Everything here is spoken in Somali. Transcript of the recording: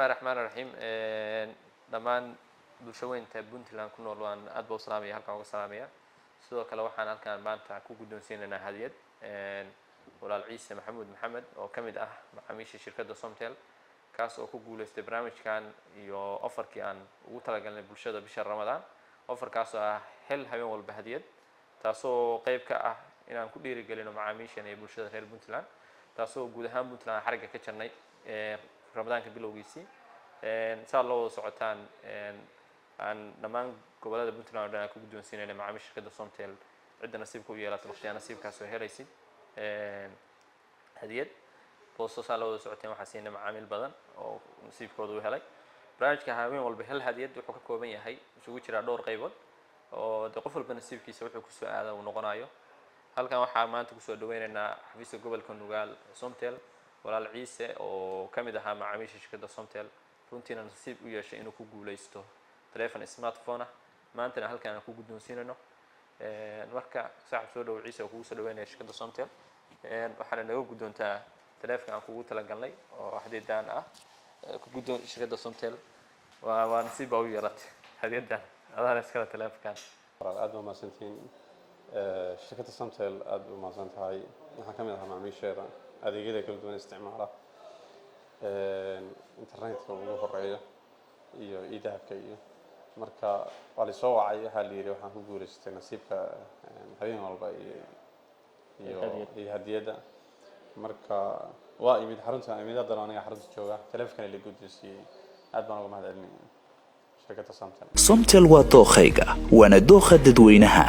الرحمن الرحيم دمان bulshaweynta Puntland ku nool waan aad buu salaamay halkan uga salaamaya sidoo kale waxaan halkan maanta ku guddoonsiinaynaa hadiyad walaal Ciise Maxamed oo kamid ah macaamiisha shirkadda Somtel kaas oo ku guuleystay barnaamijkan iyo offerkii aan ugu talagalnay bulshada bisha Ramadaan offerkaas oo ah hel habeen walba hadiyad taasoo qayb ka ah inaan ku dhiirigelino macaamiishan ee bulshada reer Puntland taasoo guud ahaan Puntland xariga ka jirnay Ramadaanka bilowgiisii saa loo socotaan aan dhamaan gobolada Puntland oo ku guddoonsiinayna macaamiisha shirkadda Somtel cidda nasiibku u yeelatay waqtiga nasiibkaas oo helaysid hadiyad boosto saa loo socoteen waxa siinay macaamiil badan oo nasiibkooda u helay barnaamijka habeen walba hel hadiyad wuxuu ka kooban yahay isugu jira dhowr qaybood oo qof walba nasiibkiisa wuxuu ku soo aadaa uu noqonayo halkan waxaa maanta ku soo dhaweynaynaa xafiiska gobolka Nugaal Somtel walaal Ciise oo kamid ahaa macaamiisha shirkadda Somtel runtiina nasiib u yeeshay inuu ku guuleysto telefoon smartphone maanta halkan aan ku guddoonsiinayno marka saaxiib soo dhaw Ciise oo kugu soo dhaweynaya shirkadda Somtel waxaan naga guddoontaa telefoon aan kugu talagalnay oo hadiyadaan ah ku guddoon shirkadda Somtel waa nasiib u yeelatay hadiyadaan adaan iskala telefoonkan aad u maasantiin shirkadda Somtel aad u maasantahay waxaan kamid ahaa macaamiisheeda adeegyada kala duwan isticmaala internetka ugu horeeya iyo idahabka iyo marka wali soo wacay waxa la yiri waxaan ku guuleystay nasiibka habeen walba iyo hadiyada marka waa imid xarunta imidada aniga xarunta jooga telefoonka la guddoonsiyay aad baan uga mahadcelinayaa shirkadda Somtel waa dookhayga waana dookha dadweynaha